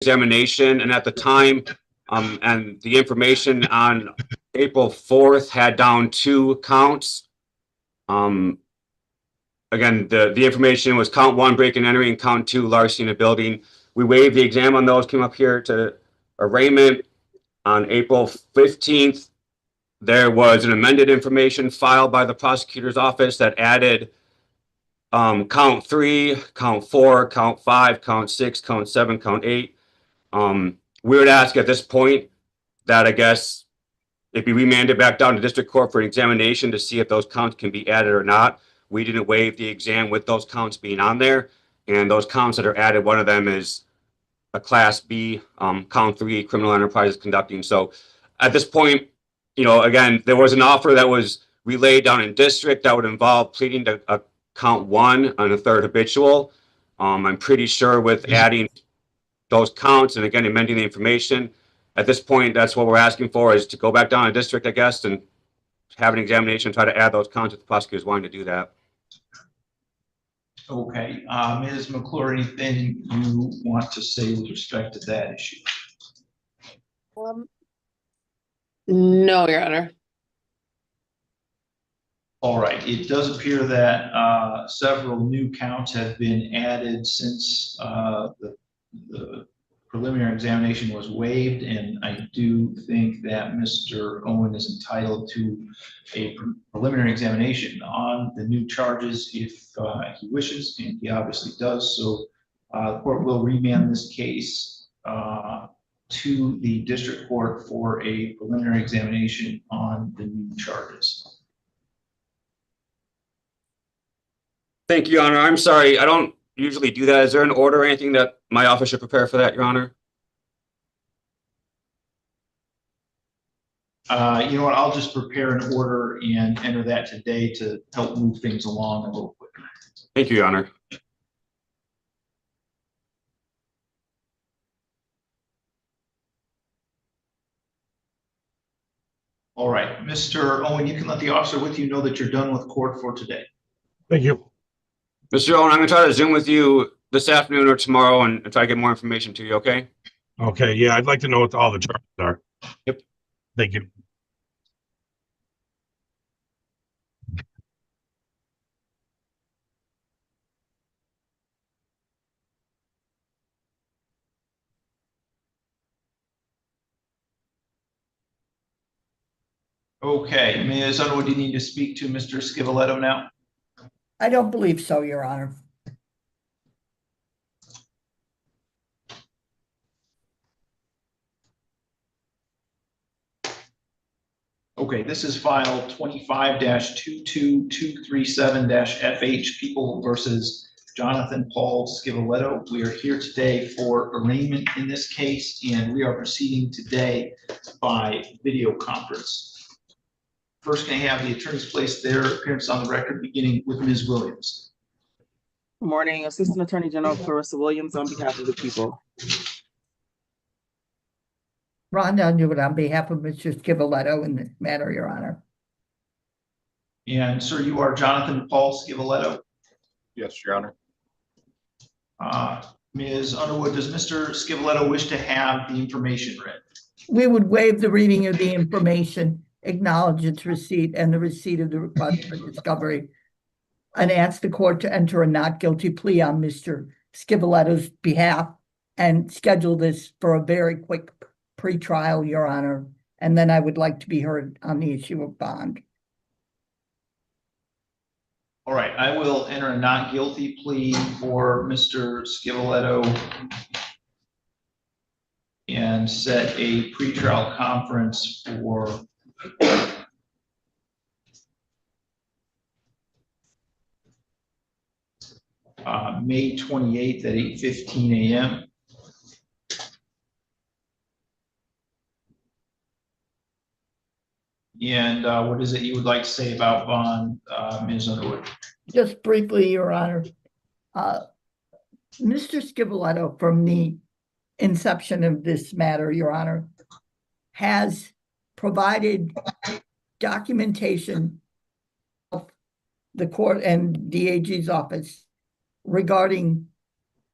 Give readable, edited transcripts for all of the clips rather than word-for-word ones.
examination, and at the time, and the information on April 4th had down 2 counts. Again, the information was count 1, break and entering, and count 2, larceny in a building. We waived the exam on those, came up here to arraignment on April 15th. There was an amended information filed by the prosecutor's office that added count 3, count 4, count 5, count 6, count 7, count 8. We would ask at this point that I guess it be remanded back down to district court for an examination to see if those counts can be added or not. We didn't waive the exam with those counts being on there, and those counts that are added, one of them is a class B, count 3, criminal enterprise conducting. So at this point, you know, again, there was an offer that was relayed down in district that would involve pleading to count 1 on a 3rd habitual. I'm pretty sure with adding those counts and again amending the information, at this point, that's what we're asking for, is to go back down to district, I guess, and have an examination, try to add those counts if the prosecutor's wanting to do that. Okay, Ms. McClure, anything you want to say with respect to that issue? No, Your Honor. All right, it does appear that several new counts have been added since the preliminary examination was waived, and I do think that Mr. Owen is entitled to a preliminary examination on the new charges if he wishes, and he obviously does. So the court will remand this case to the district court for a preliminary examination on the new charges. Thank you, Your Honor. I'm sorry, I don't usually do that. Is there an order or anything that my office should prepare for that, Your Honor? You know what, I'll just prepare an order and enter that today to help move things along a little quicker. Thank you, Your Honor. All right, Mr. Owen, you can let the officer with you know that you're done with court for today. Thank you. Mr. Owen, I'm going to try to Zoom with you this afternoon or tomorrow and try to get more information to you, okay? Okay, yeah, I'd like to know what all the charges are. Yep. Thank you. Okay, Ms. Underwood, do you need to speak to Mr. Scivoletto now? I don't believe so, Your Honor. Okay, this is file 25-22237-FH, People versus Jonathan Paul Scivoletto. We are here today for arraignment in this case, and we are proceeding today by video conference. First, can I have the attorneys place their appearance on the record, beginning with Ms. Williams. Good morning, Assistant Attorney General Clarissa Williams on behalf of the people. Rhonda Underwood on behalf of Mr. Scivoletto in this matter, Your Honor. And sir, you are Jonathan Paul Scivoletto? Yes, Your Honor. Ms. Underwood, does Mr. Scivoletto wish to have the information read? We would waive the reading of the information, acknowledge its receipt and the receipt of the request for discovery, and ask the court to enter a not guilty plea on Mr. Scivoletto's behalf and schedule this for a very quick pre-trial, Your Honor. And then I would like to be heard on the issue of bond. All right, I will enter a not guilty plea for Mr. Scivoletto and set a pretrial conference for May 28th at 8:15 a.m. And what is it you would like to say about bond, Ms. Underwood? Just briefly, Your Honor. Mr. Scivoletto, from the inception of this matter, Your Honor, has provided documentation of the court and DAG's office regarding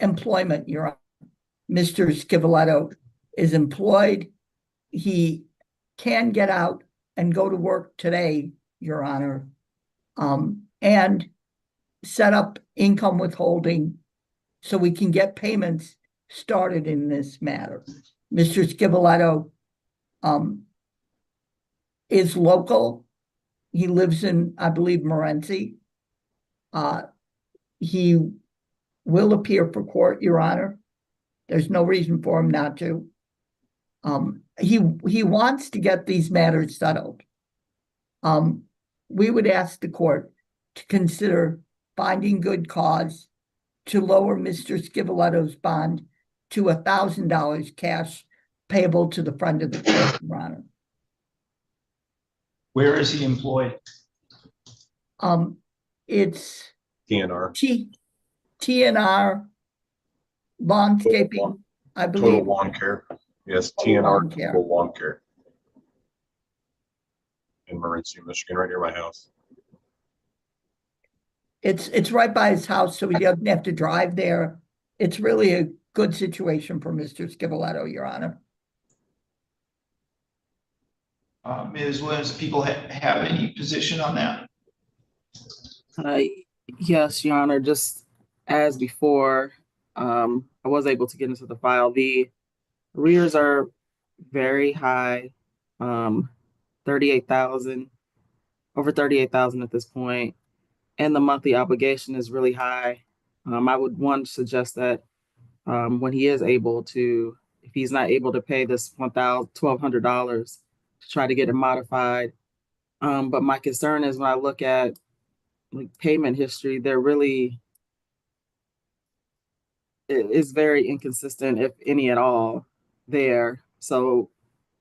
employment, Your Honor. Mr. Scivoletto is employed. He can get out and go to work today, Your Honor, and set up income withholding so we can get payments started in this matter. Mr. Scivoletto is local. He lives in, I believe, Morenci. He will appear for court, Your Honor. There's no reason for him not to. He wants to get these matters settled. We would ask the court to consider finding good cause to lower Mr. Scivoletto's bond to $1,000 cash payable to the friend of the court, Your Honor. Where is he employed? It's TNR. TNR landscaping, I Total believe. lawn care. Yes, Total lawn TNR care. Total Lawn Care. In Morenci, Michigan, right near my house. It's right by his house, so he doesn't have to drive there. It's really a good situation for Mr. Scivoletto, Your Honor. Ms. Williams, people have any position on that? Yes, Your Honor, just as before, I was able to get into the file. The arrears are very high, 38,000, over 38,000 at this point, and the monthly obligation is really high. I would want to suggest that when he is able to, if he's not able to pay this $1,200, to try to get it modified. But my concern is when I look at like payment history, there really is very inconsistent, if any at all, there. So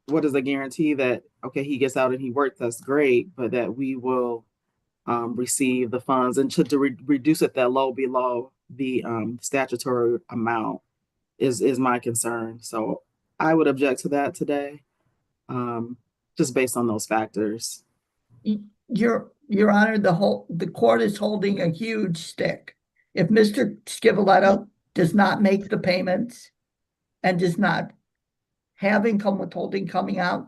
what is the guarantee that, okay, he gets out and he works, that's great, but that we will receive the funds, and to reduce it that low below the statutory amount is my concern. So I would object to that today, just based on those factors. Your Honor, the court is holding a huge stick. If Mr. Scivoletto does not make the payments and does not have income withholding coming out,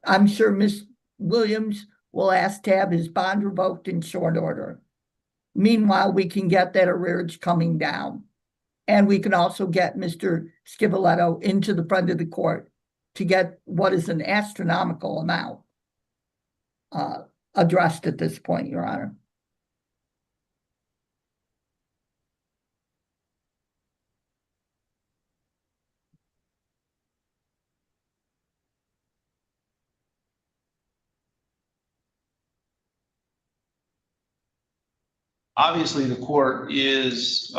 I'm sure Ms. Williams will ask to have his bond revoked in short order. Meanwhile, we can get that arrearage coming down. And we can also get Mr. Scivoletto into the front of the court to get what is an astronomical amount addressed at this point, Your Honor. Obviously, the court is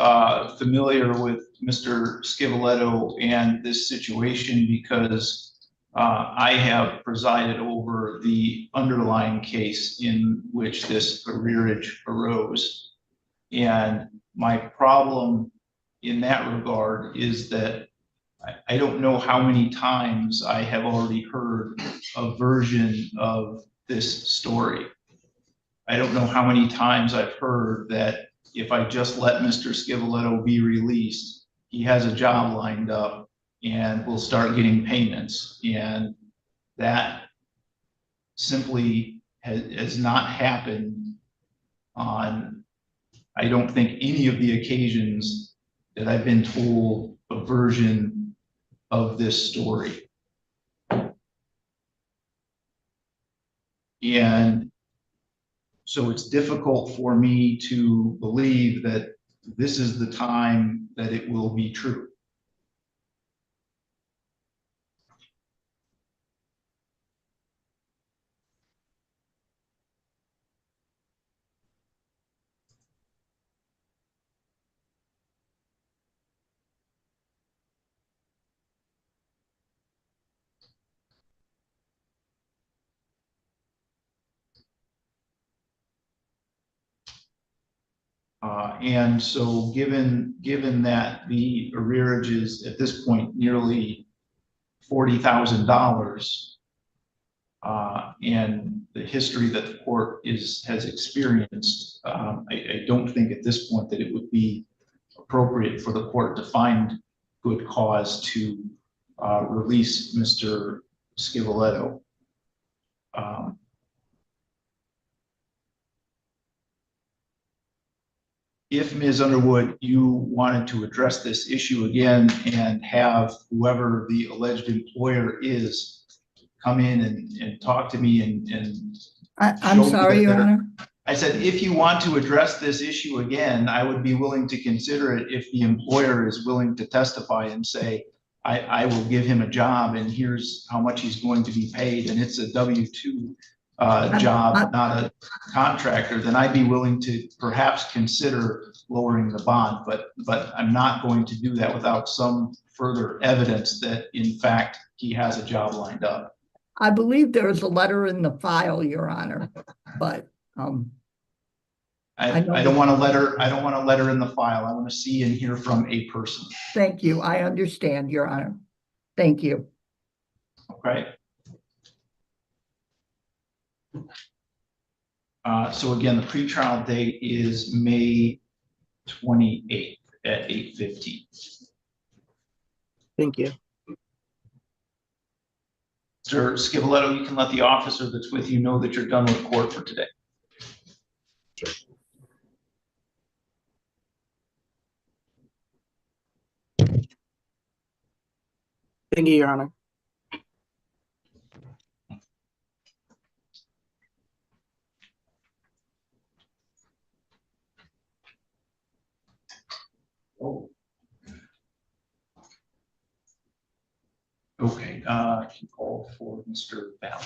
familiar with Mr. Scivoletto and this situation because I have presided over the underlying case in which this arrearage arose. And my problem in that regard is that I don't know how many times I have already heard a version of this story. I don't know how many times I've heard that if I just let Mr. Scivoletto be released, he has a job lined up and will start getting payments. And that simply has not happened on, I don't think, any of the occasions that I've been told a version of this story. And so it's difficult for me to believe that this is the time that it will be true. And so given that the arrearage is at this point nearly $40,000, and the history that the court has experienced, I don't think at this point that it would be appropriate for the court to find good cause to release Mr. Scivoletto. If Ms. Underwood, you wanted to address this issue again and have whoever the alleged employer is come in and talk to me and I'm show me sorry, that Your they're- Honor. I said, if you want to address this issue again, I would be willing to consider it if the employer is willing to testify and say, I will give him a job and here's how much he's going to be paid, and it's a W-2 job, not a contractor, then I'd be willing to perhaps consider lowering the bond, but I'm not going to do that without some further evidence that in fact he has a job lined up. I believe there is a letter in the file, Your Honor, but I don't want a letter. I don't want a letter in the file. I want to see and hear from a person. thank you. I understand, Your Honor. Thank you. Okay. So again, the pretrial date is May 28th at 8:15. Thank you. Mr. Scivoletto, you can let the officer that's with you know that you're done with court for today. Thank you, Your Honor. Oh. Okay, I can call for Mr. Ballard.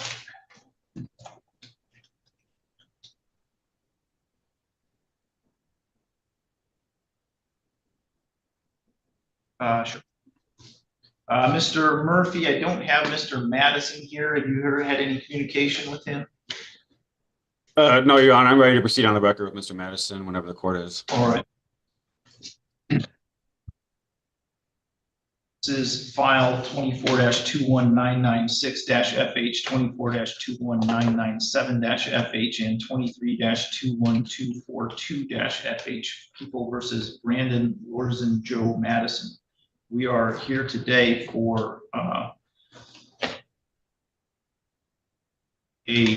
Sure. Mr. Murphy, I don't have Mr. Madison here. Have you ever had any communication with him? No, Your Honor, I'm ready to proceed on the record with Mr. Madison whenever the court is. All right. This is file 24-21996-FH, 24-21997-FH, and 23-21242-FH, People versus Brandon Lorzen Joe Madison. We are here today for a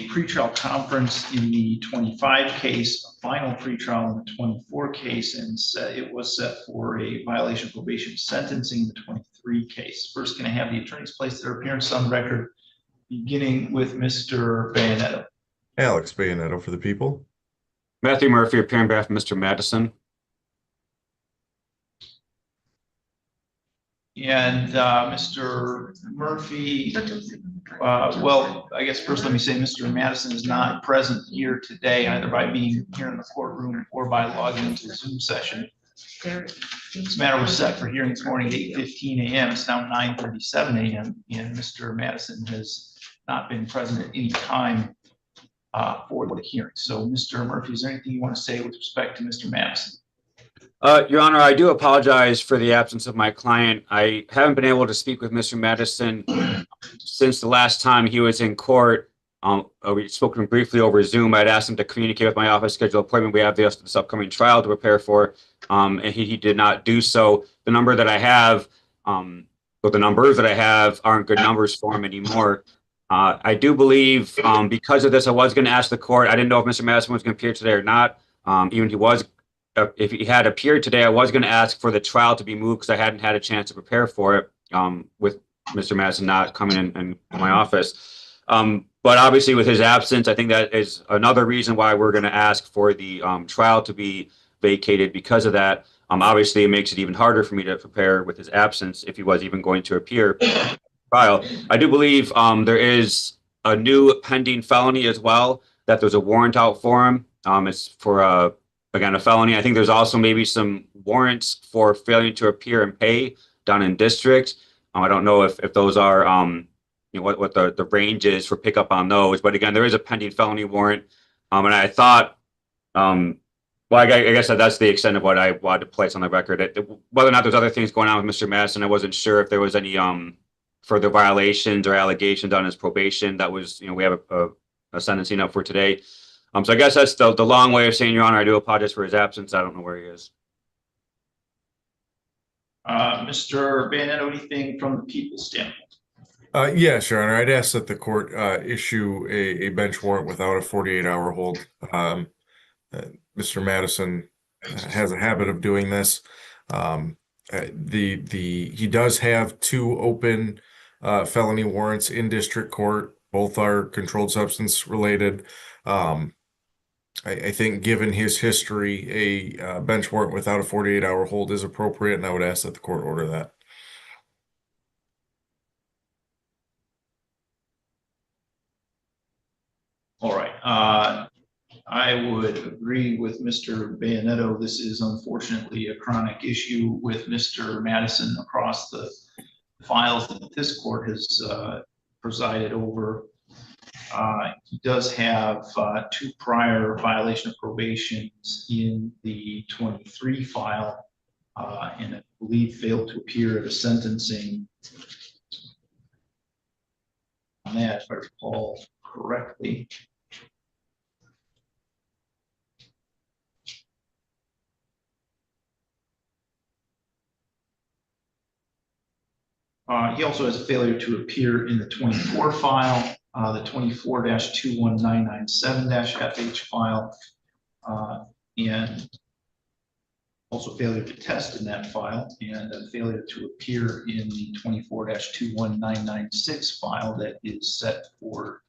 pretrial conference in the 25 case, a final pretrial in the 24 case, and it was set for a violation of probation sentencing in the 23 case. First, going to have the attorneys place their appearance on record, beginning with Mr. Bayonetto. Alex Bayonetto for the people. Matthew Murphy appearing on behalf of Mr. Madison. And Mr. Murphy, well, I guess first let me say Mr. Madison is not present here today, either by being here in the courtroom or by logging into the Zoom session. This matter was set for hearing this morning at 8:15 a.m. It's now 9:37 a.m. and Mr. Madison has not been present at any time for the hearing. So Mr. Murphy, is there anything you want to say with respect to Mr. Madison? Your Honor, I do apologize for the absence of my client. I haven't been able to speak with Mr. Madison since the last time he was in court. We spoke to him briefly over Zoom. I'd asked him to communicate with my office schedule appointment. We have this upcoming trial to prepare for, and he did not do so. The number that I have, but the numbers that I have aren't good numbers for him anymore. I do believe because of this, I was going to ask the court. I didn't know if Mr. Madison was going to appear today or not. If he had appeared today, I was going to ask for the trial to be moved because I hadn't had a chance to prepare for it with Mr. Madison not coming in my office. But obviously with his absence, I think that is another reason why we're going to ask for the trial to be vacated because of that. Obviously, it makes it even harder for me to prepare with his absence if he was even going to appear trial. I do believe there is a new pending felony as well, that there's a warrant out for him. It's for again, a felony. I think there's also maybe some warrants for failing to appear and pay down in district. I don't know if those are, what the range is for pickup on those. But again, there is a pending felony warrant. And I thought, well, I guess that's the extent of what I wanted to place on the record. Whether or not there's other things going on with Mr. Madison, I wasn't sure if there was any further violations or allegations on his probation. That was, we have a sentencing up for today. So I guess that's the long way of saying, Your Honor, I do apologize for his absence. I don't know where he is. Mr. Bayonet, anything from the people's standpoint? Yes, Your Honor. I'd ask that the court issue a bench warrant without a 48-hour hold. Mr. Madison has a habit of doing this. He does have two open felony warrants in district court. Both are controlled substance related. I think given his history, a bench warrant without a 48-hour hold is appropriate, and I would ask that the court order that. All right. I would agree with Mr. Bayonetto. This is unfortunately a chronic issue with Mr. Madison across the files that this court has presided over. He does have two prior violation of probations in the 23 file, and I believe failed to appear at a sentencing on that, if I recall correctly. He also has a failure to appear in the 24 file, the 24-21997-FH file, and also failure to test in that file, and a failure to appear in the 24-21996 file that is set for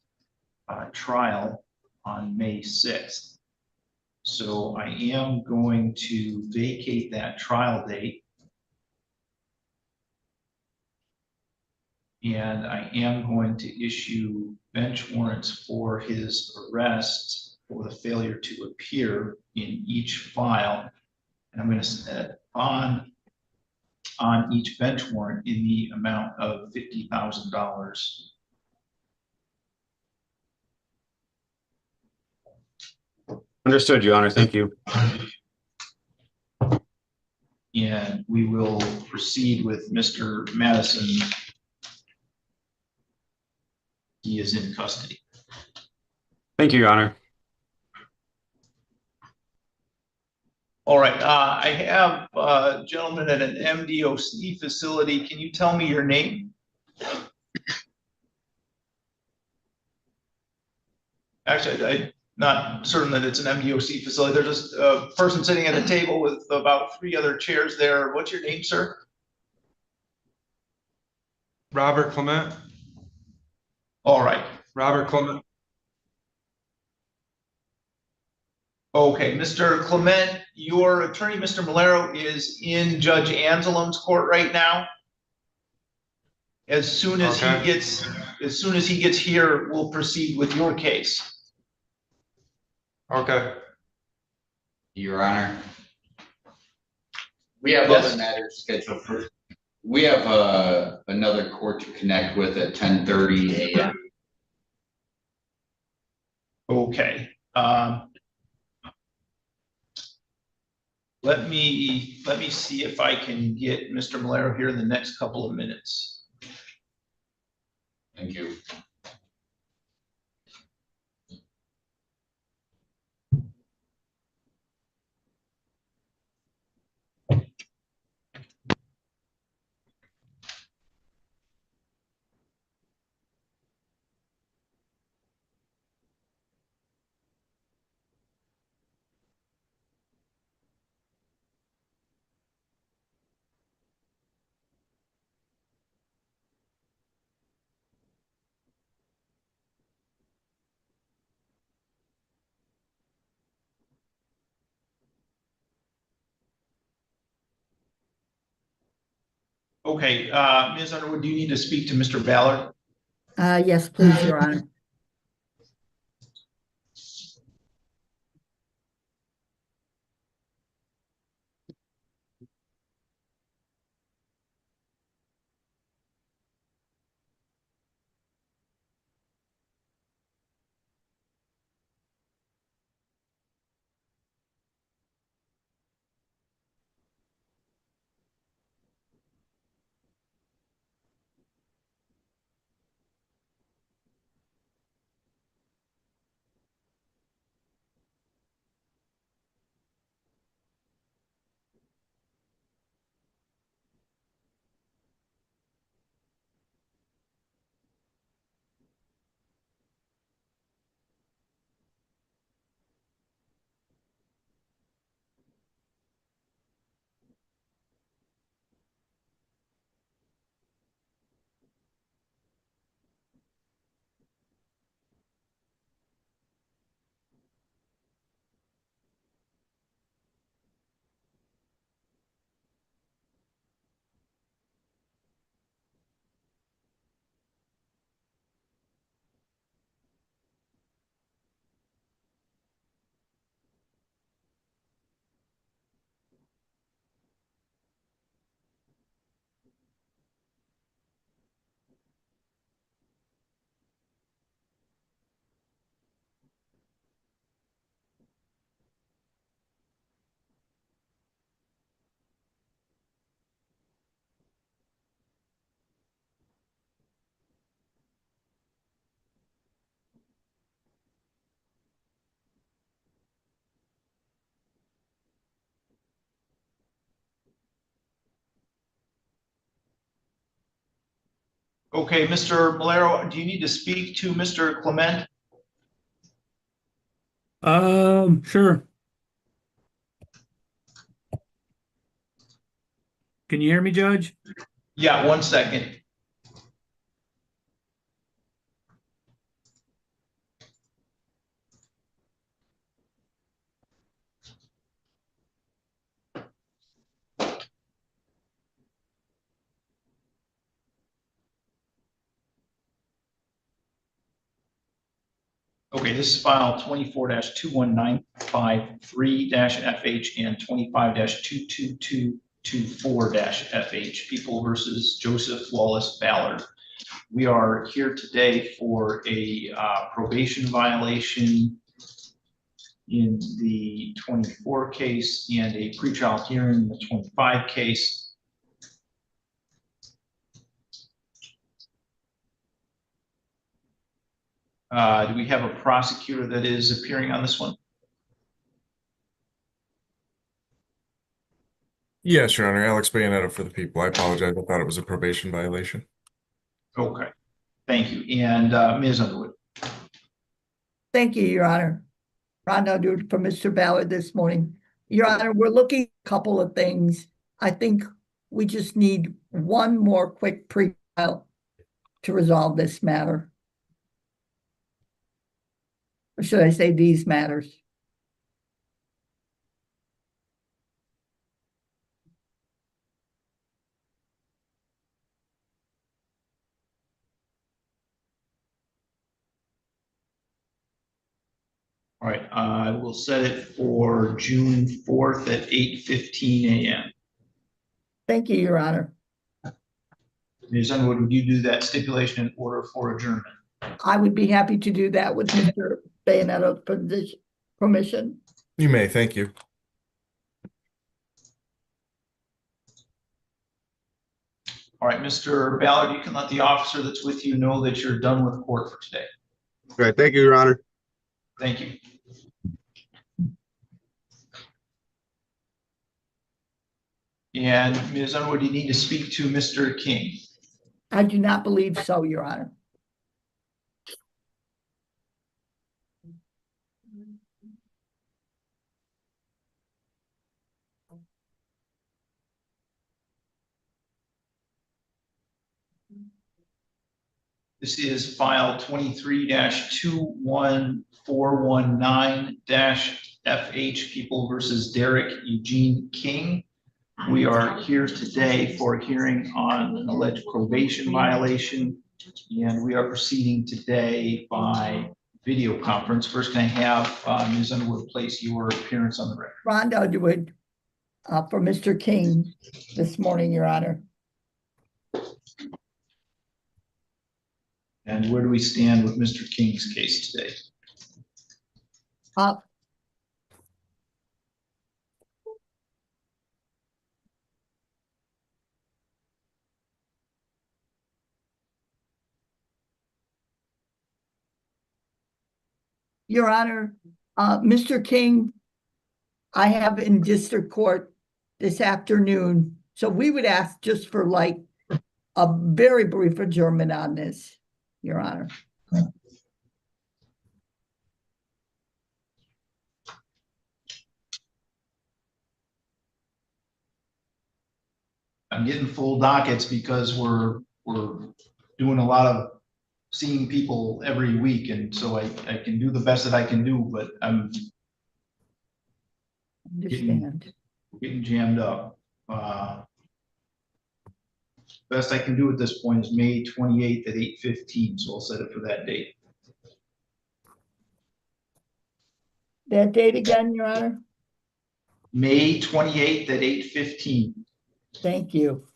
trial on May 6th. So I am going to vacate that trial date. And I am going to issue bench warrants for his arrest for the failure to appear in each file. And I'm going to set on each bench warrant in the amount of $50,000. Understood, Your Honor. Thank you. And we will proceed with Mr. Madison. He is in custody. Thank you, Your Honor. All right, I have a gentleman at an MDOC facility. Can you tell me your name? Actually, I'm not certain that it's an MDOC facility. There's just a person sitting at a table with about 3 other chairs there. What's your name, sir? Robert Clement. All right. Robert Clement. Okay, Mr. Clement, your attorney, Mr. Malero, is in Judge Anselm's court right now. As soon as he gets here, we'll proceed with your case. Okay. Your Honor, we have Yes. other matters scheduled for. We have another court to connect with at 10:30 a.m. Okay. Let me see if I can get Mr. Malero here in the next couple of minutes. Thank you. Okay, Ms. Underwood, do you need to speak to Mr. Ballard? Yes, please, Your Honor. Okay, Mr. Malero, do you need to speak to Mr. Clement? Sure. Can you hear me, Judge? Yeah, 1 second. Okay, this is file 24-21953-FH and 25-22224-FH, People versus Joseph Wallace Ballard. We are here today for a probation violation in the 24 case and a pretrial hearing in the 25 case. Do we have a prosecutor that is appearing on this one? Yes, Your Honor. Alex Bayonetta for the people. I apologize. I thought it was a probation violation. Okay, thank you. And Ms. Underwood. Thank you, Your Honor. Ron Underwood for Mr. Ballard this morning. Your Honor, we're looking at a couple of things. I think we just need one more quick pre-trial to resolve this matter. Or should I say these matters? All right, I will set it for June 4th at 8:15 a.m. Thank you, Your Honor. Ms. Underwood, would you do that stipulation in order for adjournment? I would be happy to do that with Mr. Bayonetta's permission. You may. Thank you. All right, Mr. Ballard, you can let the officer that's with you know that you're done with court for today. All right, thank you, Your Honor. Thank you. And Ms. Underwood, you need to speak to Mr. King. I do not believe so, Your Honor. This is file 23-21419-FH, People versus Derek Eugene King. We are here today for a hearing on an alleged probation violation, and we are proceeding today by video conference. First, can I have Ms. Underwood place your appearance on the record? Ron Underwood for Mr. King this morning, Your Honor. And where do we stand with Mr. King's case today? Your Honor, Mr. King, I have in district court this afternoon, so we would ask just for like a very brief adjournment on this, Your Honor. I'm getting full dockets because we're doing a lot of seeing people every week, and so I can do the best that I can do, but I'm Understand. getting jammed up. Best I can do at this point is May 28th at 8:15, so I'll set it for that date. That date again, Your Honor? May 28th at 8:15. Thank you.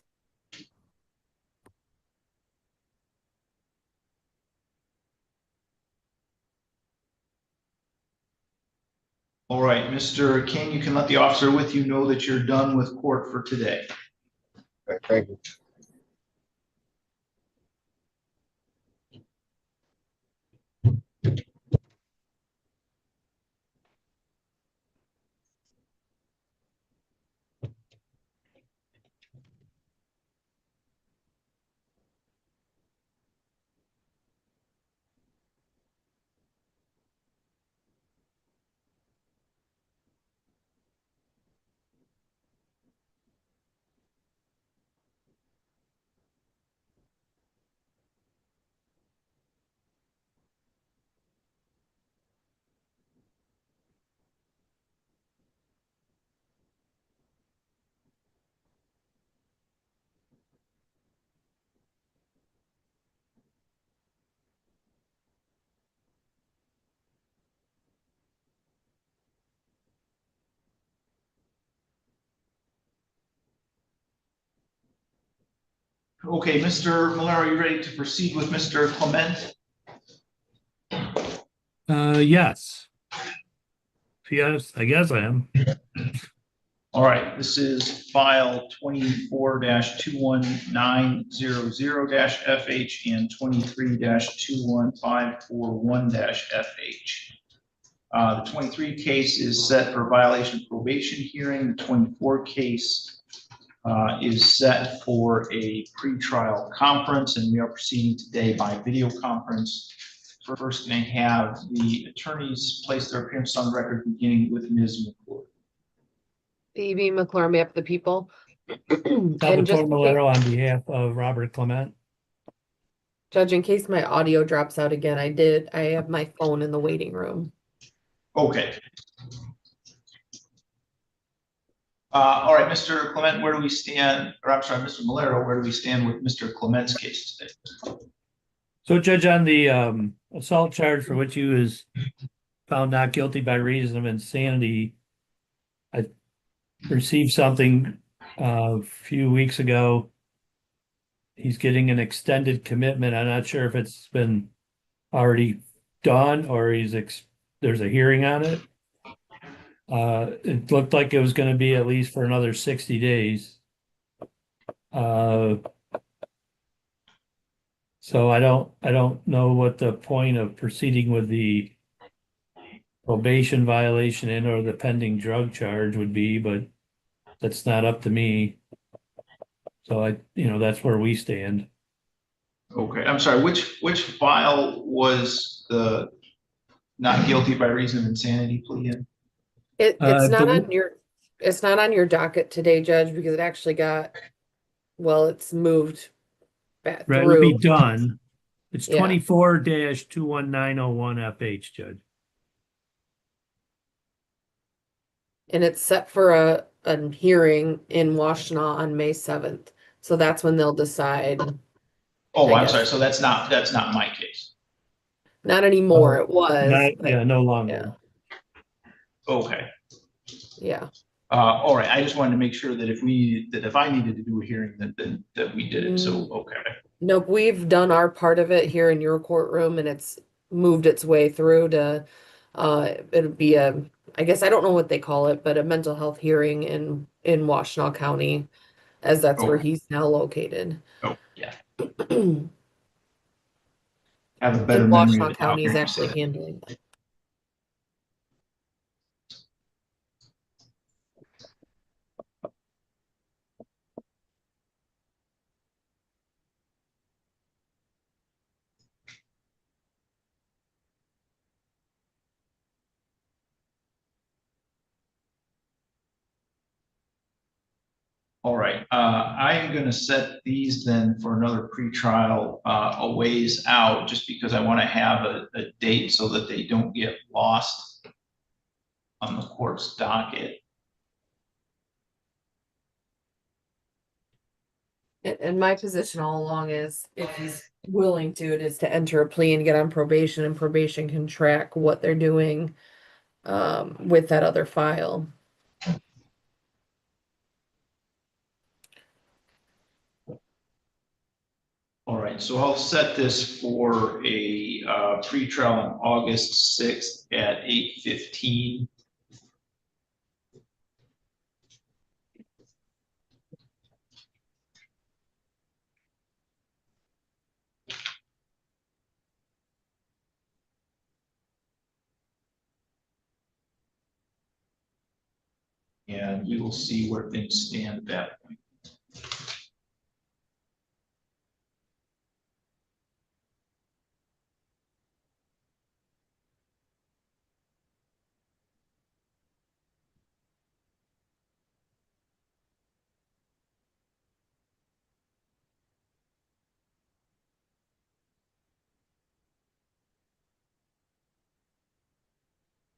All right, Mr. King, you can let the officer with you know that you're done with court for today. Thank you. Okay, Mr. Malero, are you ready to proceed with Mr. Clement? Yes. Yes, I guess I am. All right, this is file 24-21900-FH and 23-21541-FH. The 23 case is set for violation of probation hearing. The 24 case is set for a pretrial conference, and we are proceeding today by video conference. First, may have the attorneys place their appearance on the record, beginning with Ms. McClure. Phoebe McClure, map the people. And Salvatore just Malero on behalf of Robert Clement. Judge, in case my audio drops out again, I have my phone in the waiting room. Okay. All right, Mr. Clement, where do we stand? Or I'm sorry, Mr. Malero, where do we stand with Mr. Clement's case today? So Judge, on the assault charge for which he was found not guilty by reason of insanity, I received something a few weeks ago. He's getting an extended commitment. I'm not sure if it's been already done or there's a hearing on it. It looked like it was going to be at least for another 60 days. So I don't know what the point of proceeding with the probation violation and or the pending drug charge would be, but that's not up to me. So that's where we stand. Okay, I'm sorry, which file was the not guilty by reason of insanity plea in? It's not on your docket today, Judge, because it actually it's moved back Right, it would be through. done. It's Yeah. 24-21901 FH, Judge. And it's set for a hearing in Washtenaw on May 7th. So that's when they'll decide. Oh, I I'm guess. sorry, so that's not my case. Not anymore. It was. No longer. Okay. Yeah. All right, I just wanted to make sure that if I needed to do a hearing, that we did it, so, okay. Nope, we've done our part of it here in your courtroom, and it's moved its way through to, it'll be I guess I don't know what they call it, but a mental health hearing in Washtenaw County, as that's where he's now located. Oh, yeah. Have a better And memory of Washtenaw it now. County is actually handling it. All right, I am going to set these then for another pretrial a ways out, just because I want to have a date so that they don't get lost on the court's docket. And my position all along is, if he's willing to, it is to enter a plea and get on probation, and probation can track what they're doing with that other file. All right, so I'll set this for a pretrial on August 6th at 8:15. And we will see where things stand at that point.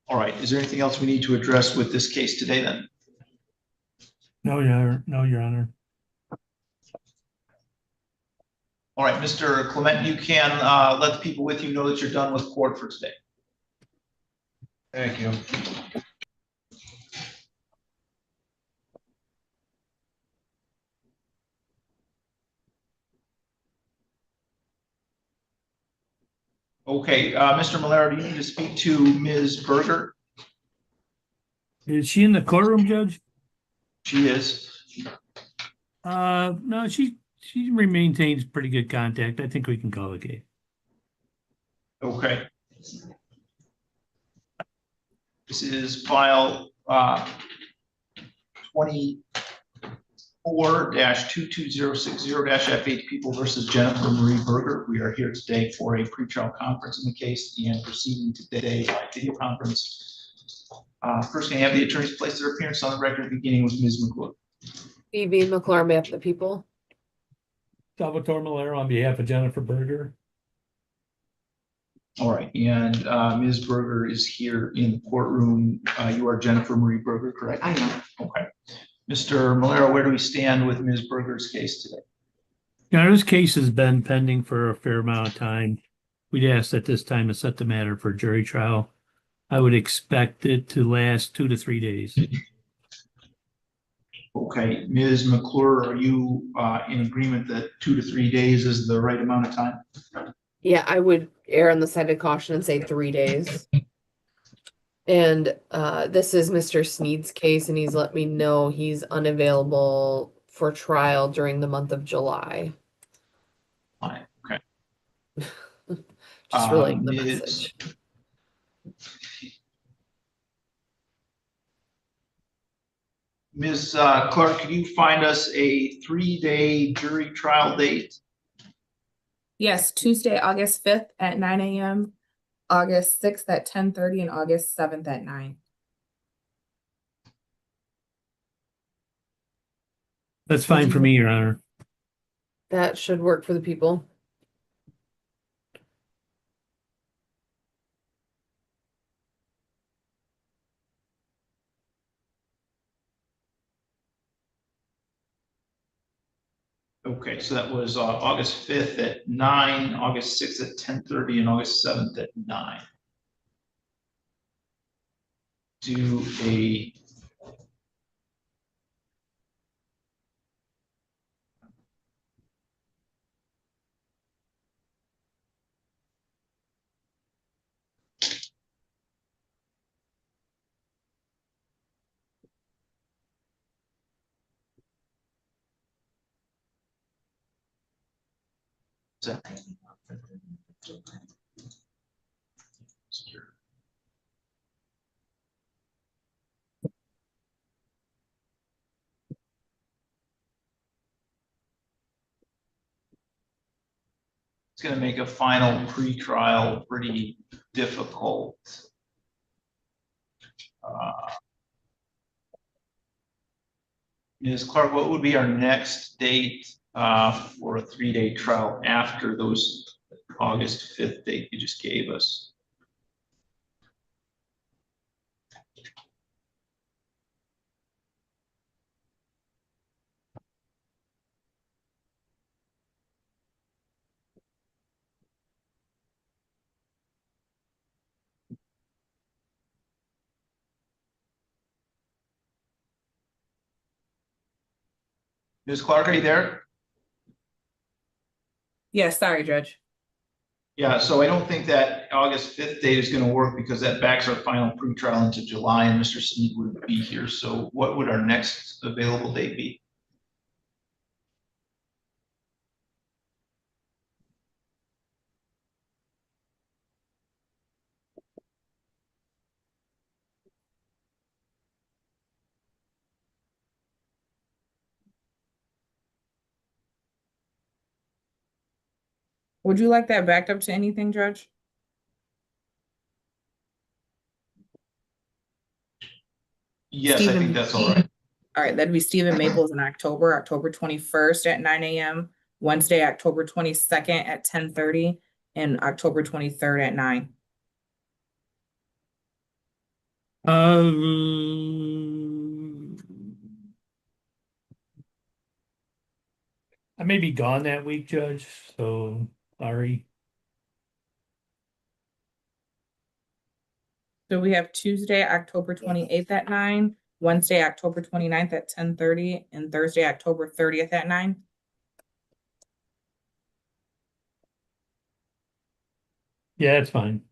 All right, is there anything else we need to address with this case today then? No, Your Honor. All right, Mr. Clement, you can let the people with you know that you're done with court for today. Thank you. Okay, Mr. Malero, do you need to speak to Ms. Berger? Is she in the courtroom, Judge? She is. No, she maintains pretty good contact. I think we can call it a case. Okay. This is file 24-22060-F8 People versus Jennifer Marie Berger. We are here today for a pretrial conference in the case and proceeding today by video conference. First, can I have the attorneys place their appearance on the record, beginning with Ms. McClure? B.B. McClure, on behalf of the people. Salvatore Malero on behalf of Jennifer Berger. All right, and Ms. Berger is here in the courtroom. You are Jennifer Marie Berger, correct? I am. Okay. Mr. Malero, where do we stand with Ms. Berger's case today? Now, this case has been pending for a fair amount of time. We'd ask at this time to set the matter for jury trial. I would expect it to last 2 to 3 days. Okay, Ms. McClure, are you in agreement that 2 to 3 days is the right amount of time? Yeah, I would err on the side of caution and say 3 days. And this is Mr. Sneed's case, and he's let me know he's unavailable for trial during the month of July. Fine, okay. Just relaying the Ms. message. Ms. Clark, could you find us a 3-day jury trial date? Yes, Tuesday, August 5th at 9 a.m., August 6th at 10:30, and August 7th at 9. That's fine for me, Your Honor. That should work for the people. Okay, so that was August 5th at 9, August 6th at 10:30, and August 7th at 9. Do a it's going to make a final pretrial pretty difficult. Ms. Clark, what would be our next date for a 3-day trial after those August 5th date you just gave us? Ms. Clark, are you there? Yes, sorry, Judge. Yeah, so I don't think that August 5th date is going to work because that backs our final pretrial into July and Mr. Sneed wouldn't be here. So what would our next available date be? Would you like that backed up to anything, Judge? Yes, I Stephen- think that's all right. All right, that'd be Stephen Maples in October 21st at 9 a.m., Wednesday, October 22nd at 10:30, and October 23rd at 9. I may be gone that week, Judge, so sorry. So we have Tuesday, October 28th at 9, Wednesday, October 29th at 10:30, and Thursday, October 30th at 9. Yeah, it's fine.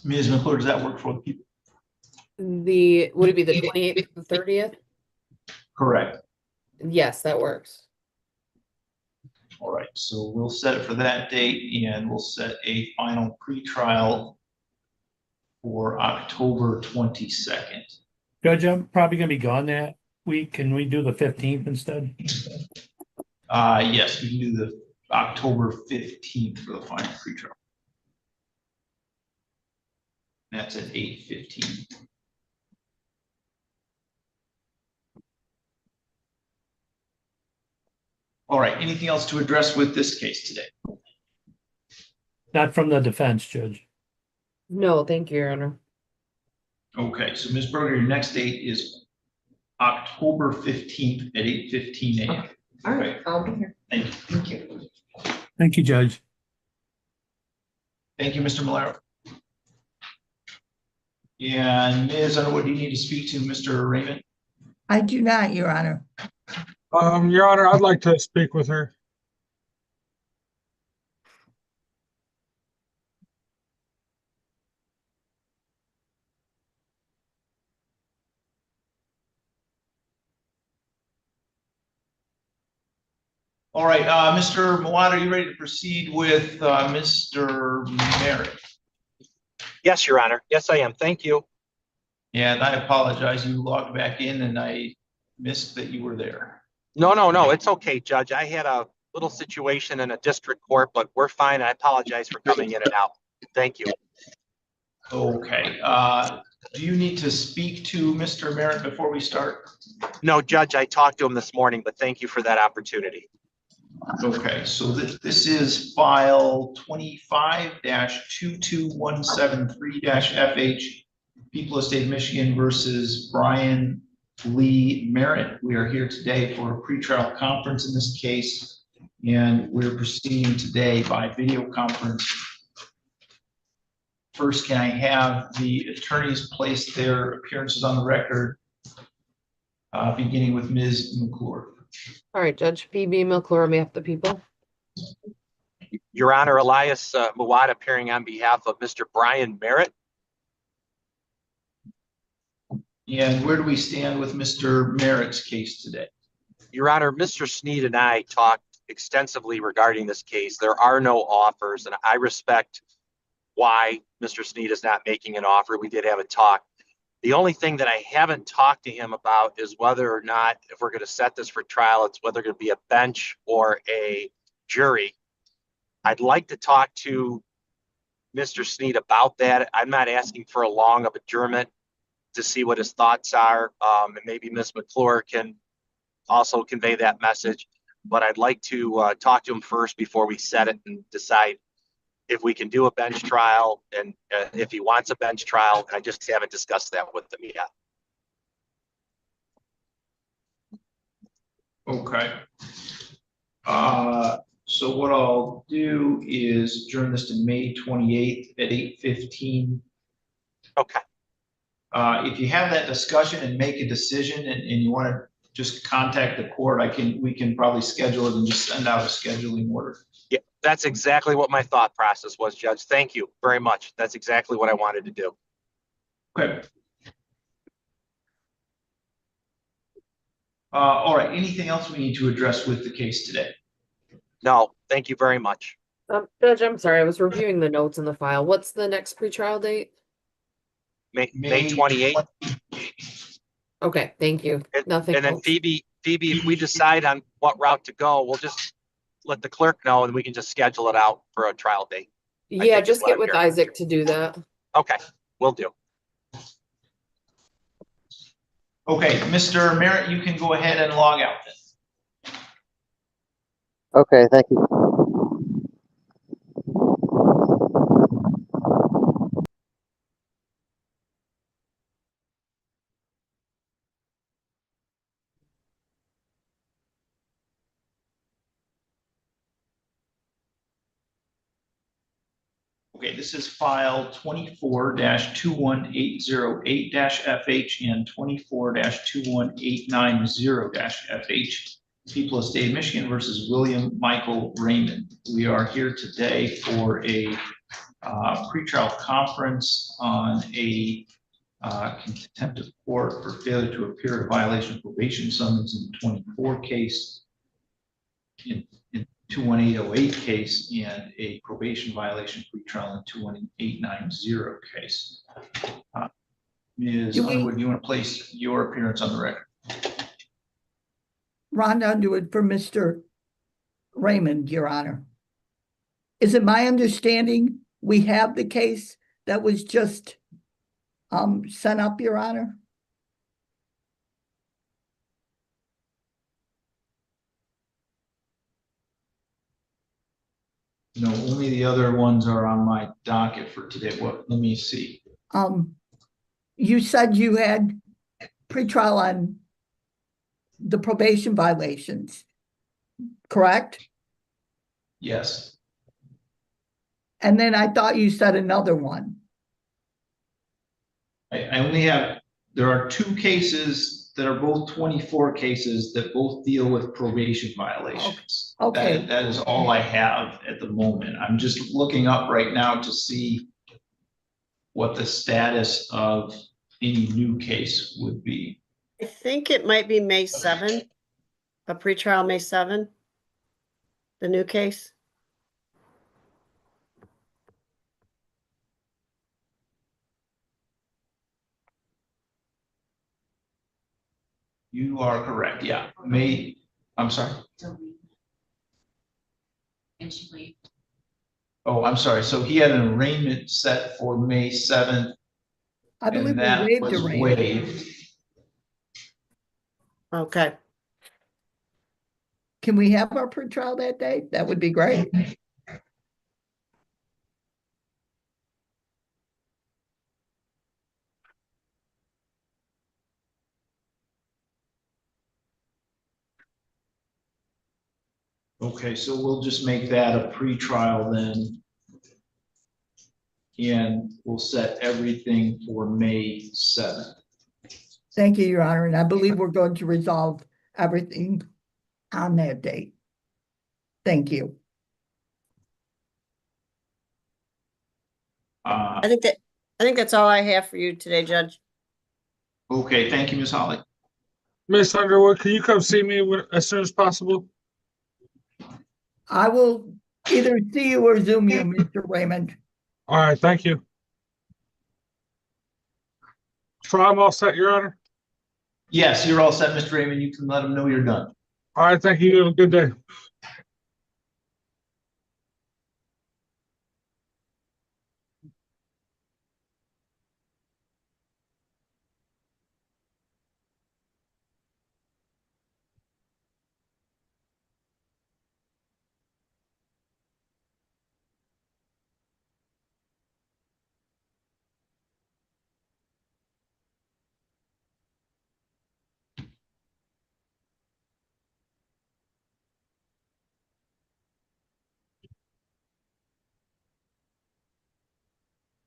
Ms. McClure, does that work for the people? Would it be the 28th, the 30th? Correct. Yes, that works. All right, so we'll set it for that date and we'll set a final pretrial for October 22nd. Judge, I'm probably gonna be gone that week. Can we do the 15th instead? Yes, we can do the October 15th for the final pretrial. That's at 8:15. All right, anything else to address with this case today? Not from the defense, Judge. No, thank you, Your Honor. Okay, so Ms. Berger, your next date is October 15th at 8:15 a.m. All right, I'll be here. Thank you. Thank you. Thank you, Judge. Thank you, Mr. Malero. And Ms. Underwood, do you need to speak to Mr. Arraignment? I do not, Your Honor. Your Honor, I'd like to speak with her. All right, Mr. Mawad, are you ready to proceed with Mr. Merritt? Yes, Your Honor. Yes, I am. Thank you. And I apologize, you logged back in and I missed that you were there. No. It's okay, Judge. I had a little situation in a district court, but we're fine. I apologize for coming in and out. Thank you. Okay, do you need to speak to Mr. Merritt before we start? No, Judge, I talked to him this morning, but thank you for that opportunity. Okay, so this is file 25-22173-FH, People of State of Michigan versus Brian Lee Merritt. We are here today for a pretrial conference in this case, and we're proceeding today by video conference. First, can I have the attorneys place their appearances on the record, beginning with Ms. McClure. All right, Judge Phoebe McClure, on behalf of the people. Your Honor, Elias Mawad appearing on behalf of Mr. Brian Merritt. And where do we stand with Mr. Merritt's case today? Your Honor, Mr. Sneed and I talked extensively regarding this case. There are no offers, and I respect why Mr. Sneed is not making an offer. We did have a talk. The only thing that I haven't talked to him about is whether or not, if we're going to set this for trial, it's whether it's going to be a bench or a jury. I'd like to talk to Mr. Sneed about that. I'm not asking for a long of adjournment to see what his thoughts are. And maybe Ms. McClure can also convey that message. But I'd like to talk to him first before we set it and decide if we can do a bench trial and if he wants a bench trial. I just haven't discussed that with him yet. Okay. So what I'll do is adjourn this to May 28th at 8:15. Okay. If you have that discussion and make a decision and you want to just contact the court, we can probably schedule it and just send out a scheduling order. Yeah, that's exactly what my thought process was, Judge. Thank you very much. That's exactly what I wanted to do. Okay. All right, anything else we need to address with the case today? No, thank you very much. Judge, I'm sorry, I was reviewing the notes in the file. What's the next pretrial date? May 28th. Okay, thank you. Nothing And then else. Phoebe, if we decide on what route to go, we'll just let the clerk know and we can just schedule it out for a trial date. Yeah, just get with Isaac to do that. Okay, will do. Okay, Mr. Merritt, you can go ahead and log out then. Okay, thank you. Okay, this is file 24-21808-FH and 24-21890-FH. People of State of Michigan versus William Michael Raymond. We are here today for a pretrial conference on a contempt of court for failure to appear at a violation of probation summons in 24 case, in 21808 case, and a probation violation pretrial in 21890 case. Ms. Underwood, you want to place your appearance on the record? Rhonda Underwood for Mr. Raymond, Your Honor. Is it my understanding we have the case that was just sent up, Your Honor? No, only the other ones are on my docket for today. What? Let me see. You said you had pretrial on the probation violations, correct? Yes. And then I thought you said another one. I only have, there are two cases that are both 24 cases that both deal with probation violations. Okay. That is all I have at the moment. I'm just looking up right now to see what the status of any new case would be. I think it might be May 7th, a pretrial May 7th, the new case. You are correct, yeah. May, I'm sorry. Oh, I'm sorry. So he had an arraignment set for May 7th. I believe and we that waived was arraignment. waived. Okay. Can we have our pretrial that day? That would be great. Okay, so we'll just make that a pretrial then. And we'll set everything for May 7th. Thank you, Your Honor. And I believe we're going to resolve everything on that date. Thank you. I think that's all I have for you today, Judge. Okay, thank you, Ms. Holly. Miss Underwood, can you come see me as soon as possible? I will either see you or Zoom you, Mr. Raymond. All right, thank you. So I'm all set, Your Honor? Yes, you're all set, Mr. Raymond. You can let them know you're done. All right, thank you. Have a good day.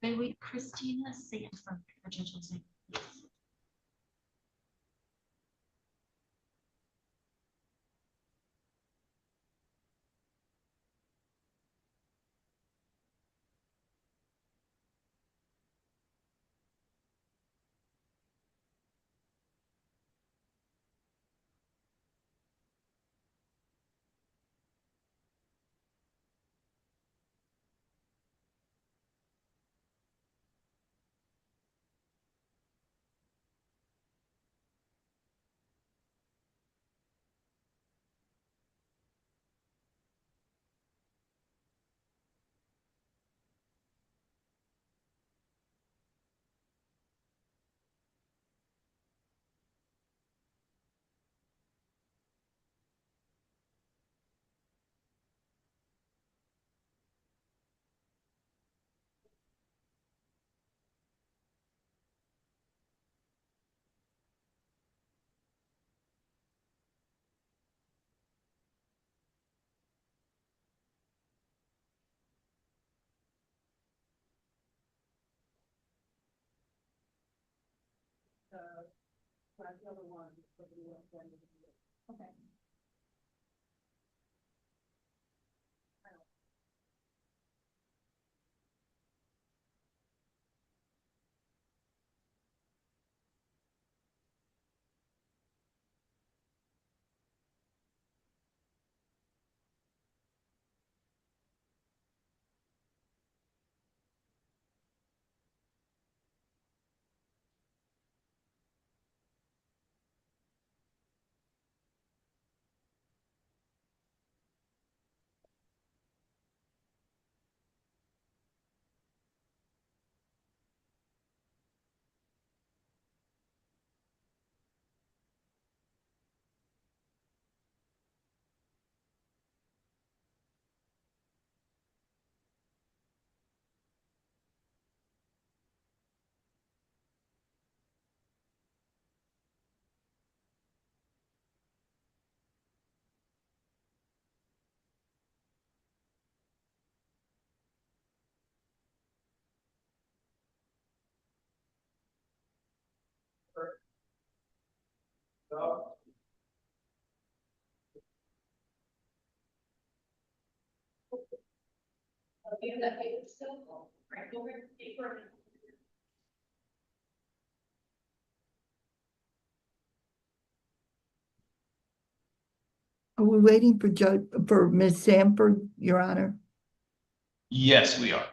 May we Christina Sanford, the judge's name, please? Are we waiting for for Ms. Sanford, Your Honor? Yes, we are.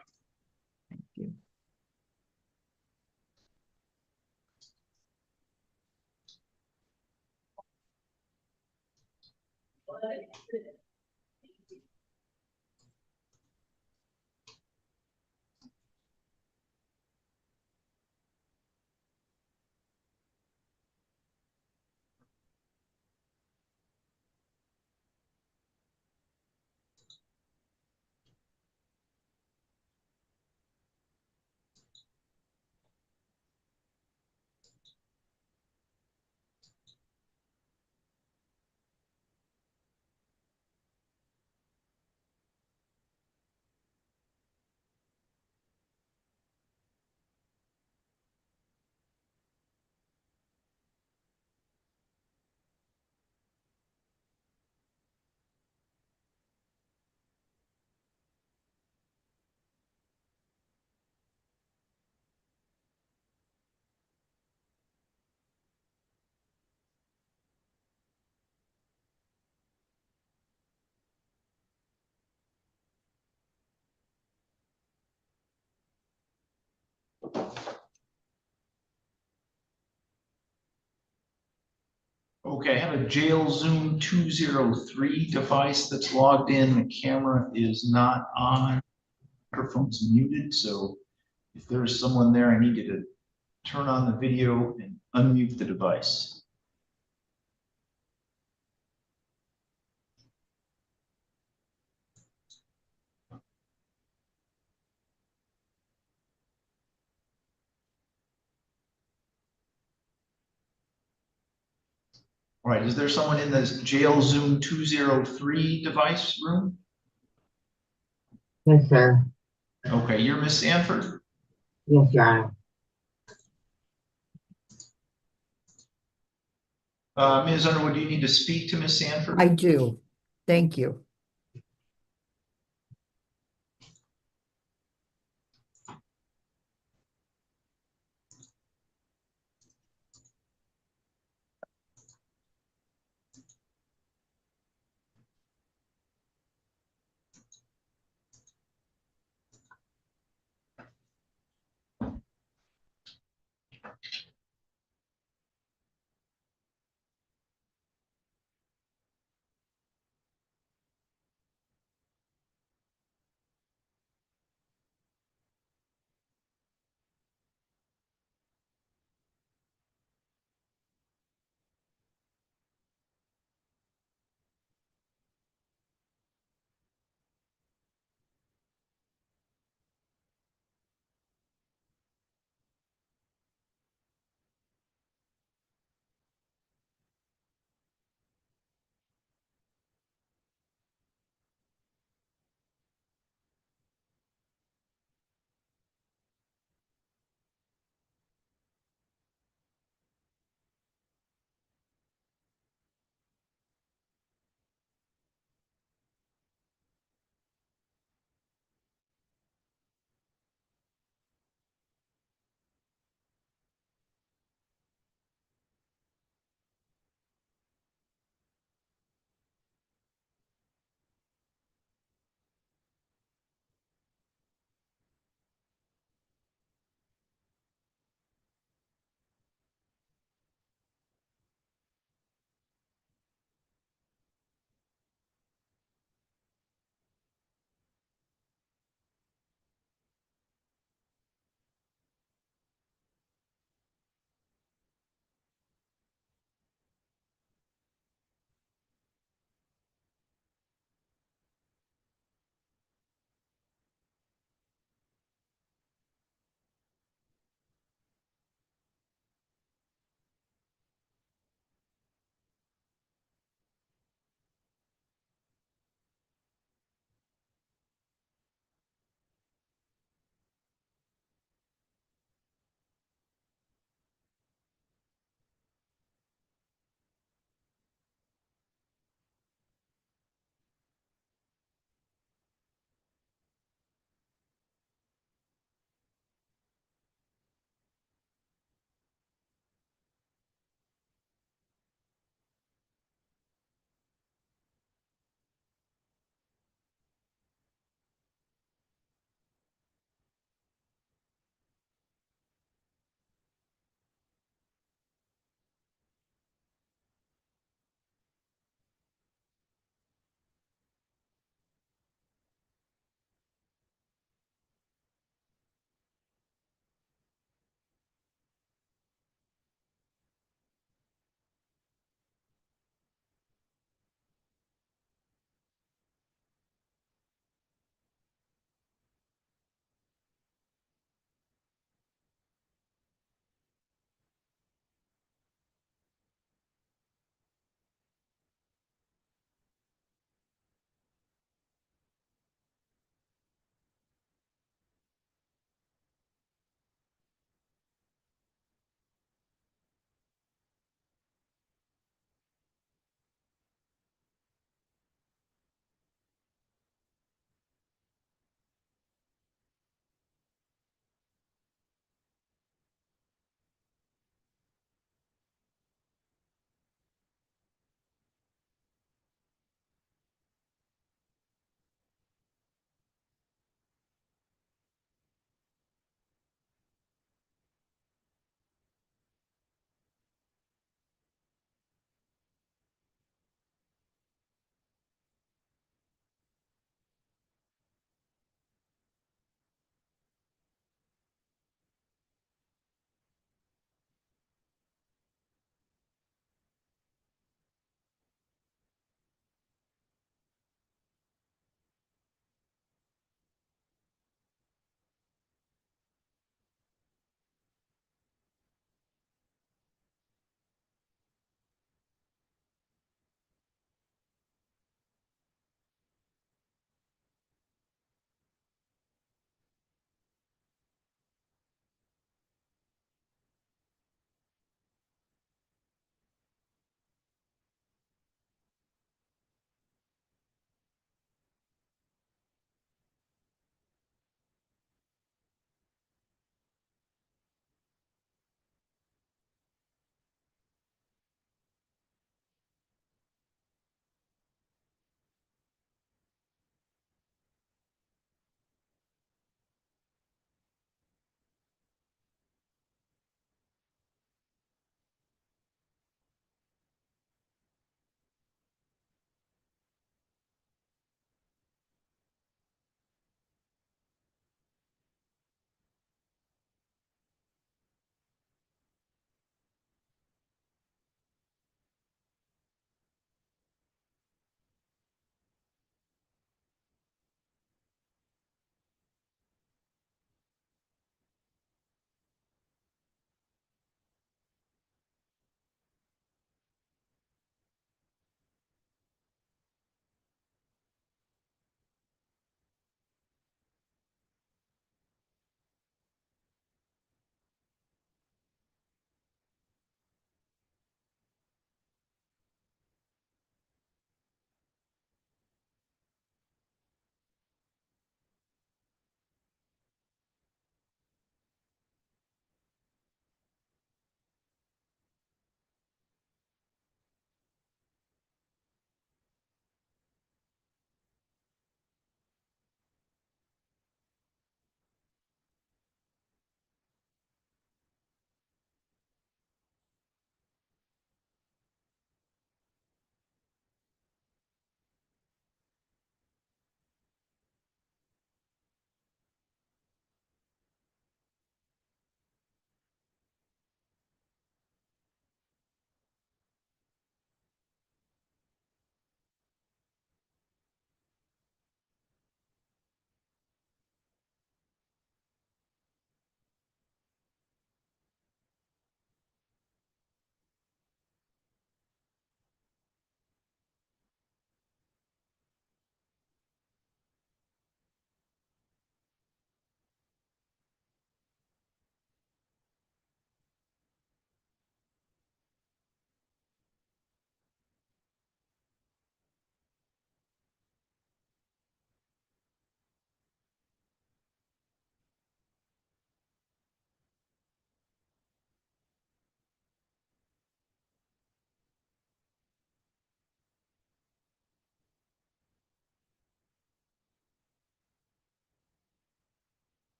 Okay, I have a jail Zoom 203 device that's logged in. The camera is not on. Microphone's muted, so if there is someone there, I need you to turn on the video and unmute the device. All right, is there someone in this jail Zoom 203 device room? Yes, sir. Okay, you're Miss Sanford? Yes, Your Honor. Ms. Underwood, do you need to speak to Miss Sanford? I do. Thank you.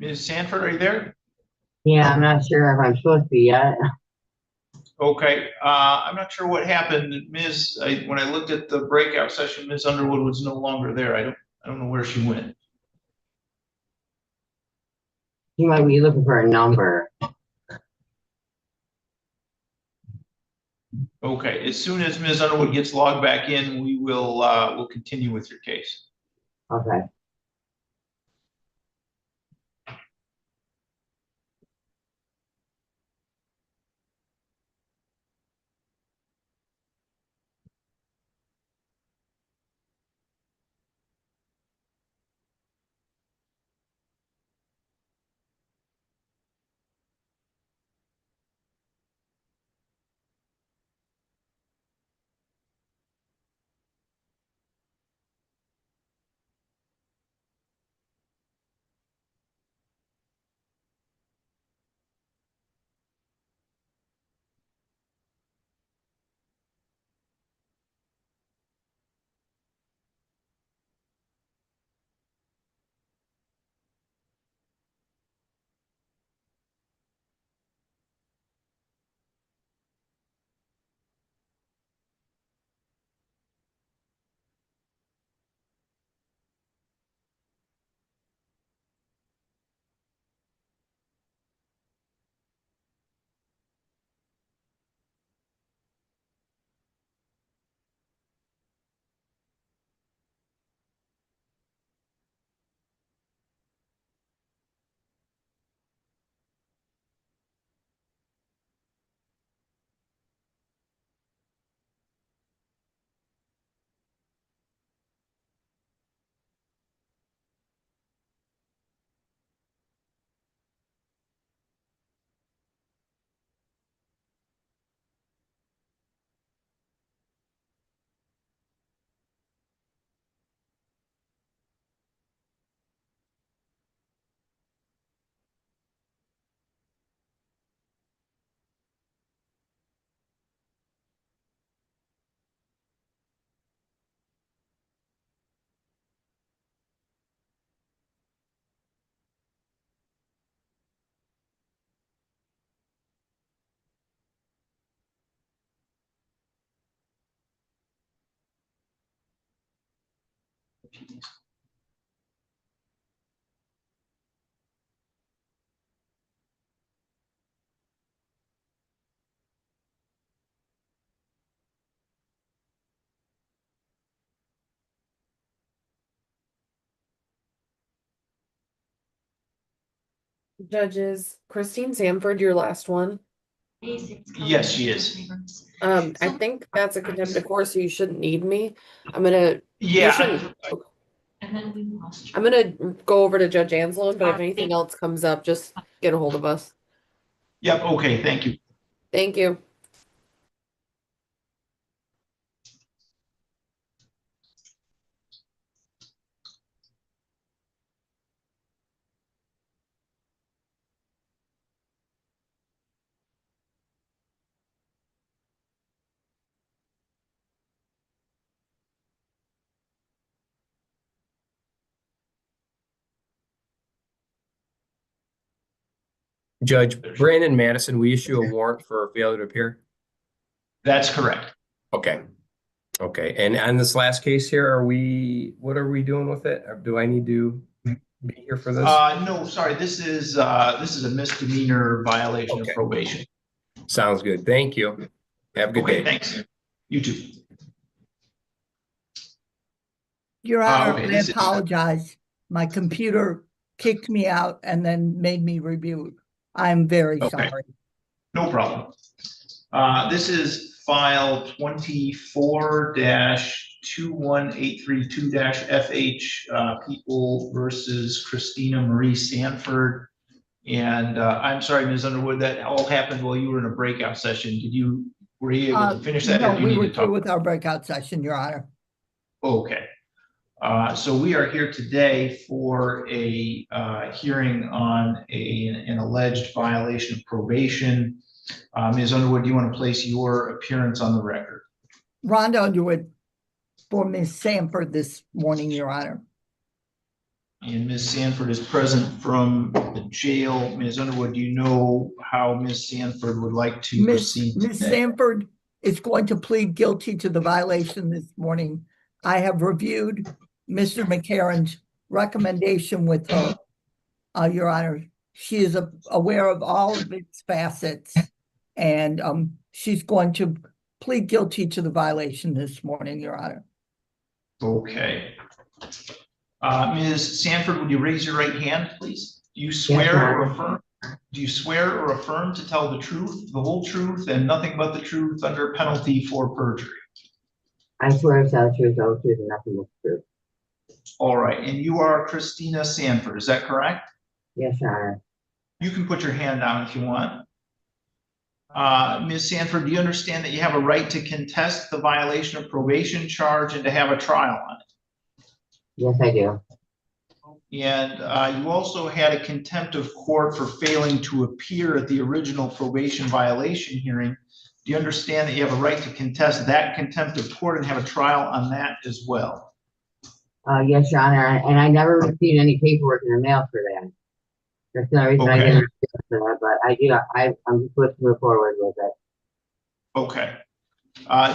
Ms. Sanford, are you there? Yeah, I'm not sure if I'm supposed to be yet. Okay, I'm not sure what happened. When I looked at the breakout session, Ms. Underwood was no longer there. I don't know where she went. You might be looking for a number. Okay, as soon as Ms. Underwood gets logged back in, we'll continue with your case. Okay. Judges, Christine Sanford, your last one. Yes, she is. I think that's a contempt of court, so you shouldn't need me. I'm gonna. You Yeah. shouldn't. I'm gonna go over to Judge Anslone, but if anything else comes up, just get a hold of us. Yep, okay, thank you. Thank you. Judge Brandon Madison, we issue a warrant for failure to appear? That's correct. Okay. Okay. And on this last case here, what are we doing with it? Or do I need to be here for this? No, sorry, this is a misdemeanor violation of probation. Sounds good. Thank you. Have a good day. Thanks. You too. Your Honor, okay, I apologize. My computer kicked me out and then made me reboot. I'm very sorry. No problem. This is file 24-21832-FH, People versus Christina Marie Sanford. And I'm sorry, Ms. Underwood, that all happened while you were in a breakout session. Were you able to finish that? No, or do you we need were to talk? through with our breakout session, Your Honor. Okay. So we are here today for a hearing on an alleged violation of probation. Ms. Underwood, do you want to place your appearance on the record? Rhonda Underwood for Ms. Sanford this morning, Your Honor. And Ms. Sanford is present from the jail. Ms. Underwood, do you know how Ms. Sanford would like to proceed? Ms. today? Sanford is going to plead guilty to the violation this morning. I have reviewed Mr. McCarron's recommendation with her, Your Honor. She is aware of all of its facets, and she's going to plead guilty to the violation this morning, Your Honor. Okay. Ms. Sanford, would you raise your right hand, please? Do you swear or affirm? Do you swear or affirm to tell the truth, the whole truth, and nothing but the truth under penalty for perjury? I swear to tell the truth, the whole truth, and nothing but the truth. All right, and you are Christina Sanford, is that correct? Yes, Your Honor. You can put your hand down if you want. Ms. Sanford, do you understand that you have a right to contest the violation of probation charge and to have a trial on it? Yes, I do. And you also had a contempt of court for failing to appear at the original probation violation hearing. Do you understand that you have a right to contest that contempt of court and have a trial on that as well? Yes, Your Honor, and I never received any paperwork in the mail for that. That's the reason I didn't receive for that, but I do. I'm just supposed to move forward with it. Okay.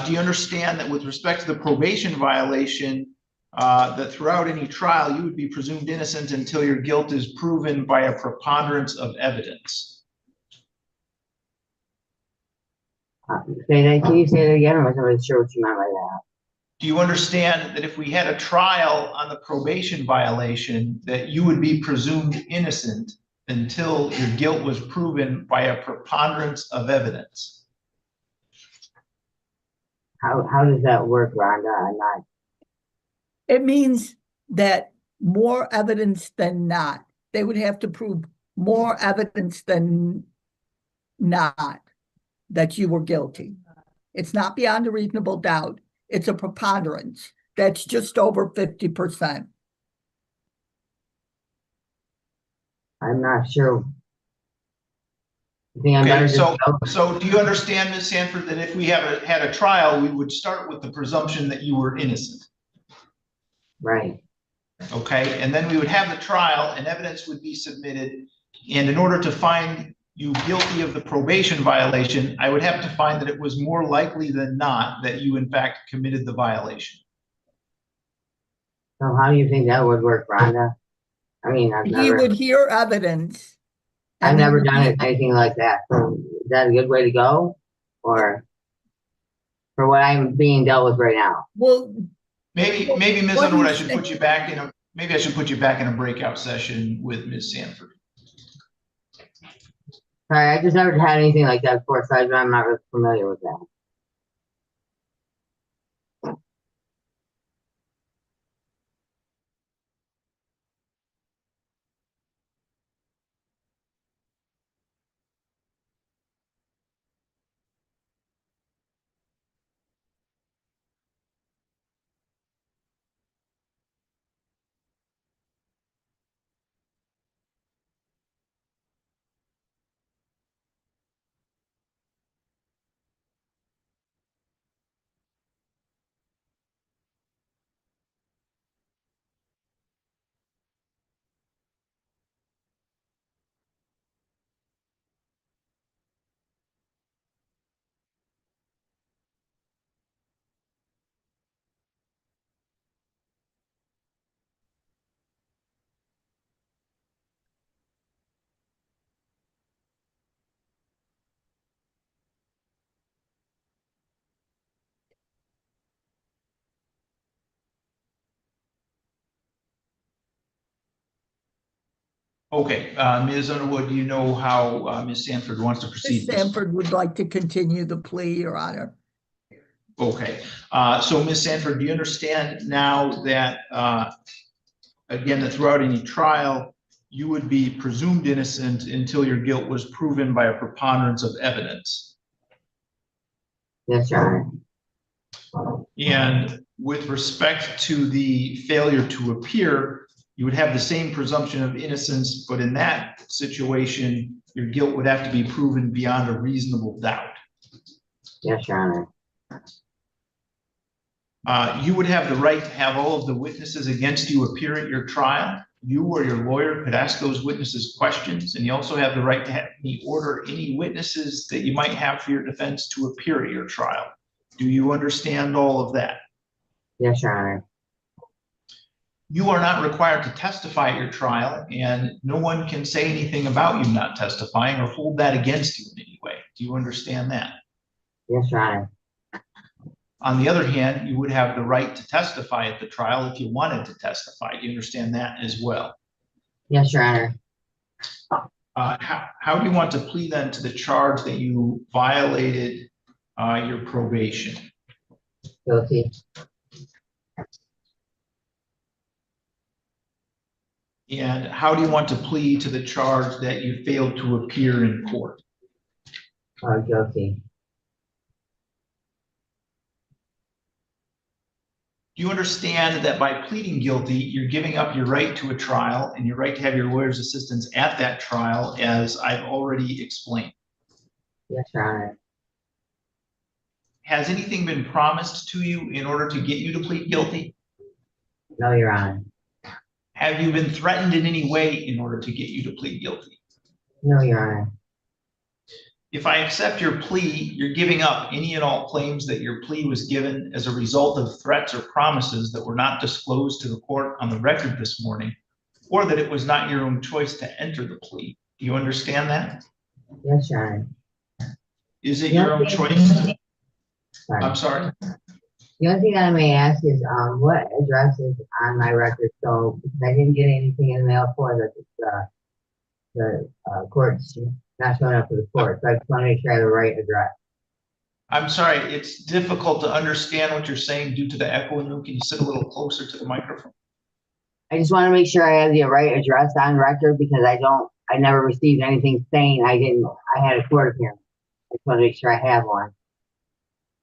Do you understand that with respect to the probation violation, that throughout any trial, you would be presumed innocent until your guilt is proven by a preponderance of evidence? Can you say that again? I wasn't really sure what you meant by that. Do you understand that if we had a trial on the probation violation, that you would be presumed innocent until your guilt was proven by a preponderance of evidence? How does that work, Rhonda? I'm not. It means that more evidence than not. They would have to prove more evidence than not that you were guilty. It's not beyond a reasonable doubt. It's a preponderance. That's just over 50%. I'm not sure. Okay, so do you understand, Ms. Sanford, that if we had a trial, we would start with the presumption that you were innocent? Right. Okay, and then we would have the trial and evidence would be submitted. And in order to find you guilty of the probation violation, I would have to find that it was more likely than not that you in fact committed the violation. So how do you think that would work, Rhonda? I mean, He would hear evidence. I've never done anything like that. So is that a good way to go? Or for what I'm being dealt with right now? Well, maybe Ms. Underwood, I should put you back in a breakout session with Ms. Sanford. Sorry, I just never had anything like that before, so I'm not really familiar with that. Okay, Ms. Underwood, do you know how Ms. Sanford wants to proceed? Ms. Sanford would like to continue the plea, Your Honor. Okay, so Ms. Sanford, do you understand now that, again, that throughout any trial, you would be presumed innocent until your guilt was proven by a preponderance of evidence? Yes, Your Honor. And with respect to the failure to appear, you would have the same presumption of innocence, but in that situation, your guilt would have to be proven beyond a reasonable doubt. Yes, Your Honor. You would have the right to have all of the witnesses against you appear at your trial? You or your lawyer could ask those witnesses questions, and you also have the right to have me order any witnesses that you might have for your defense to appear at your trial. Do you understand all of that? Yes, Your Honor. You are not required to testify at your trial, and no one can say anything about you not testifying or hold that against you in any way. Do you understand that? Yes, Your Honor. On the other hand, you would have the right to testify at the trial if you wanted to testify. Do you understand that as well? Yes, Your Honor. How do you want to plead then to the charge that you violated your probation? Guilty. And how do you want to plead to the charge that you failed to appear in court? Guilty. Do you understand that by pleading guilty, you're giving up your right to a trial and your right to have your lawyer's assistance at that trial, as I've already explained? Yes, Your Honor. Has anything been promised to you in order to get you to plead guilty? No, Your Honor. Have you been threatened in any way in order to get you to plead guilty? No, Your Honor. If I accept your plea, you're giving up any and all claims that your plea was given as a result of threats or promises that were not disclosed to the court on the record this morning, or that it was not your own choice to enter the plea. Do you understand that? Yes, Your Honor. Is it your own choice? I'm sorry? The only thing I may ask is, what address is on my record? So, because I didn't get anything in the mail for the court's not showing up for the court. So I just want to make sure I have the right address. I'm sorry, it's difficult to understand what you're saying due to the echo in the room. Can you sit a little closer to the microphone? I just want to make sure I have the right address on record because I never received anything saying I had a court appearance. I just want to make sure I have one.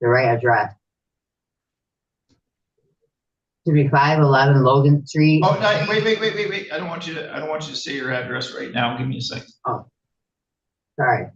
The right address. Should be 511 Logan Street. Oh, no, wait. I don't want you to say your address right now. Give me a second. Oh, sorry.